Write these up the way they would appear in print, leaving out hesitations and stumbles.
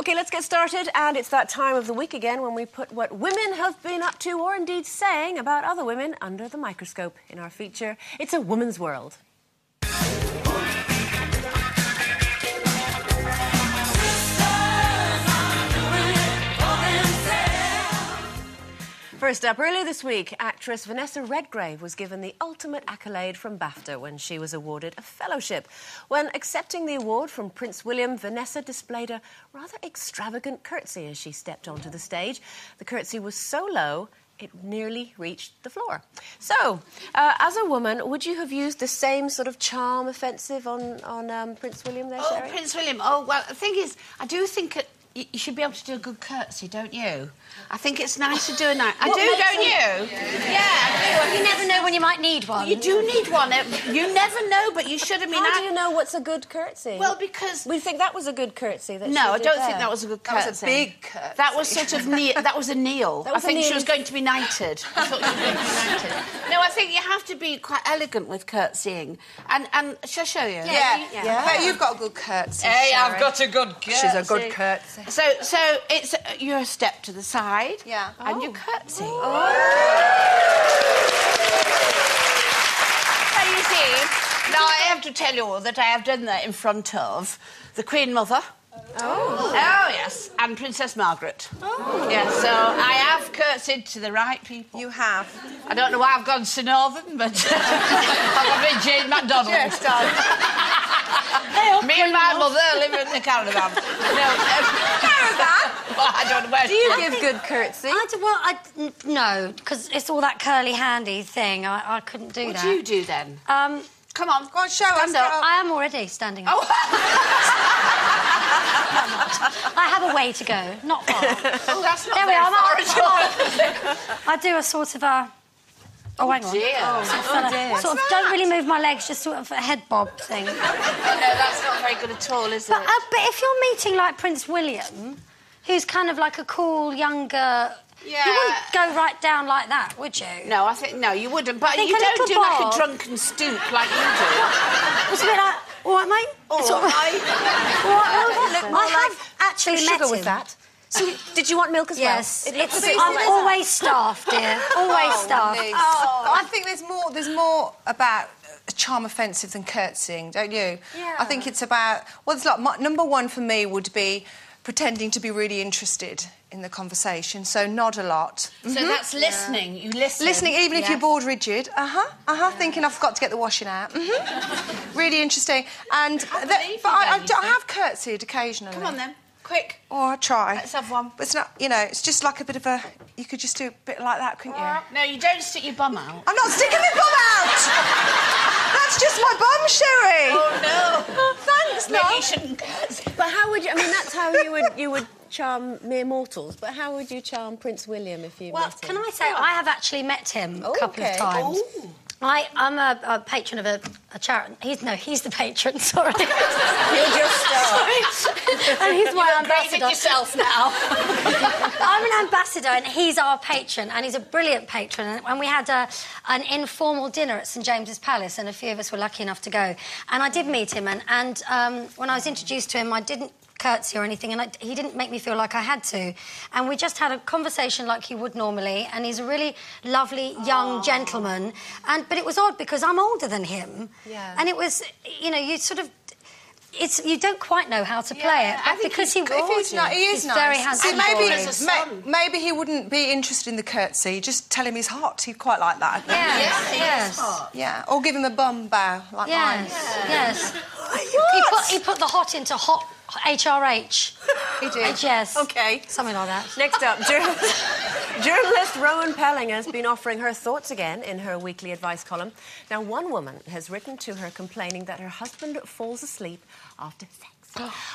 OK, let's get started, and it's that time of the week again when we put what women have been up to or indeed saying about other women under the microscope in our feature. It's a woman's world. First up, earlier this week, actress Vanessa Redgrave was given the ultimate accolade from BAFTA when she was awarded a fellowship. When accepting the award from Prince William, Vanessa displayed a rather extravagant curtsy as she stepped onto the stage. The curtsy was so low, it nearly reached the floor. So, as a woman, would you have used the same sort of charm offensive on Prince William there, Sherrie? Oh, Prince William. Oh, well, the thing is, I do think you should be able to do a good curtsy, don't you? I think it's nice to do a nice... don't you? Yeah, I do. You never know when you might need one. You do need one. You never know, but you should. I mean, how do you know what's a good curtsy? Well, because... We think that was a good curtsy. No, I don't think that was a good curtsy. That was a big curtsy. That was sort of... that was a kneel. I think she was going to be knighted. I thought she was going to be knighted. No, I think you have to be quite elegant with curtsying. And shall I show you? Yeah. But you've got a good curtsy, Hey, Sherrie. I've got a good curtsy. She's a good curtsy. So it's you're a step to the side. Yeah. And you curtsy. Oh. So you see, now I have to tell you all that I have done that in front of the Queen Mother. Oh, yes, and Princess Margaret. Oh. Yes, so I have curtsied to the right people. You have. I don't know why I've gone to Northern, but I've got to be Jane MacDonald. Yes, darling. Me and my mother live in the caravan. Caravan? Well, I don't know where... Do you give good curtsy? No, because it's all that curly-handy thing. I couldn't do that. What do you do, then? Come on, go on, show us. I am already standing up. Oh. I have a way to go, not far. Oh, that's not there we very are. far at all. I do a sort of a... Oh, hang on. Dear. Sort of don't really move my legs, just sort of a head bob thing. Oh, no, that's not very good at all, is it? But if you're meeting, like, Prince William, who's kind of like a cool, younger... Yeah. You wouldn't go right down like that, would you? No, I think... No, you wouldn't. But think you a don't little do bob. like a drunken stoop like you do. It's a bit like... All right, mate? All right. I have actually met sugar him. with that. So, did you want milk as well? Yes. I'm always staffed, dear. Always staffed. I think there's more about a charm offensive than curtsying, don't you? Yeah. I think it's about... Well, it's like... number one for me would be pretending to be really interested in the conversation, so nod a lot. So that's listening. You listen. Listening, even if you're bored rigid. Thinking I forgot to get the washing out. Really interesting. And I have curtsied occasionally. Come on, then. Quick. Oh, I try. Let's have one. But it's not, you know, it's just like a bit of a... You could just do a bit like that, couldn't you? No, you don't stick your bum out. I'm not sticking my bum out! That's just my bum, Sherrie! Oh, no. Oh, thanks, Maybe love. you shouldn't curtsy. But how would you... I mean, that's how you would charm mere mortals, but how would you charm Prince William if you met him? Can I say, I have actually met him a couple of times. Ooh. I'm a patron of a charity. He's the patron, sorry. You're just And he's my ambassador. You've yourself now. I'm an ambassador and he's our patron, and he's a brilliant patron. And we had an informal dinner at St James's Palace, and a few of us were lucky enough to go. And I did meet him, and when I was introduced to him, I didn't curtsy or anything, and he didn't make me feel like I had to. And we just had a conversation like he would normally, and he's a really lovely young gentleman. But it was odd because I'm older than him. Yeah. And it was, you know, you sort of... you don't quite know how to play it, I think because he's gorgeous. He is he's nice. very handsome. See, maybe he wouldn't be interested in the curtsy. Just tell him he's hot. He'd quite like that, I think. Yeah. Yes, hot. Yeah, or give him a bum bow, like mine. Yes. He put the hot into hot HRH. He did. Yes. OK. Something like that. Next up, journalist Rowan Pelling has been offering her thoughts again in her weekly advice column. Now, one woman has written to her complaining that her husband falls asleep after sex.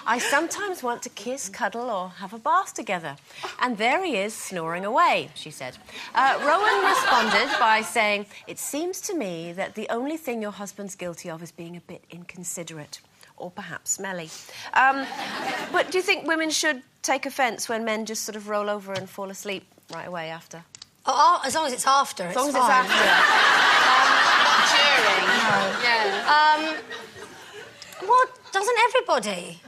I sometimes want to kiss, cuddle or have a bath together. And there he is, snoring away, she said. Rowan responded by saying, "It seems to me that the only thing your husband's guilty of is being a bit inconsiderate. Or perhaps smelly." But do you think women should take offence when men just sort of roll over and fall asleep right away after? Oh, as long as it's after, As long as it's after. During. No. Yeah. Well, doesn't everybody?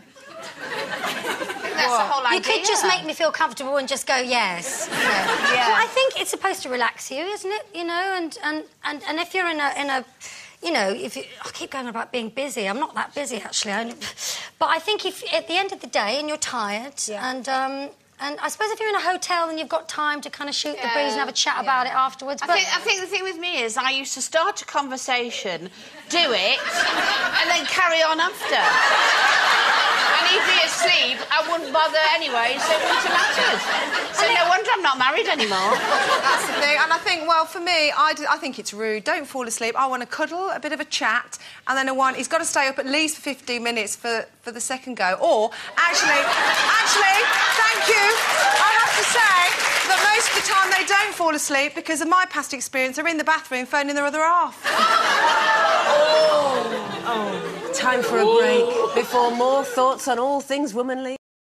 that's the whole idea. You could just make me feel comfortable and just go yes. Yeah. Well, I think it's supposed to relax you, isn't it? You know, and if you're in a you know, I keep going about being busy. I'm not that busy, actually. But I think if at the end of the day and you're tired and I suppose if you're in a hotel and you've got time to kind of shoot the breeze and have a chat about it afterwards. I think the thing with me is I used to start a conversation, do it, and then carry on after. And he'd be asleep, I wouldn't bother anyway, so it wouldn't have mattered. So no wonder I'm not married anymore. That's the thing, and I think, well, for me, I think it's rude. Don't fall asleep. I want to cuddle, a bit of a chat, and then he's got to stay up at least for 15 minutes for the second go. Or, actually, thank you. I have to say that most of the time they don't fall asleep because of my past experience. They're in the bathroom phoning their other half. Time for a break before more thoughts on all things womanly.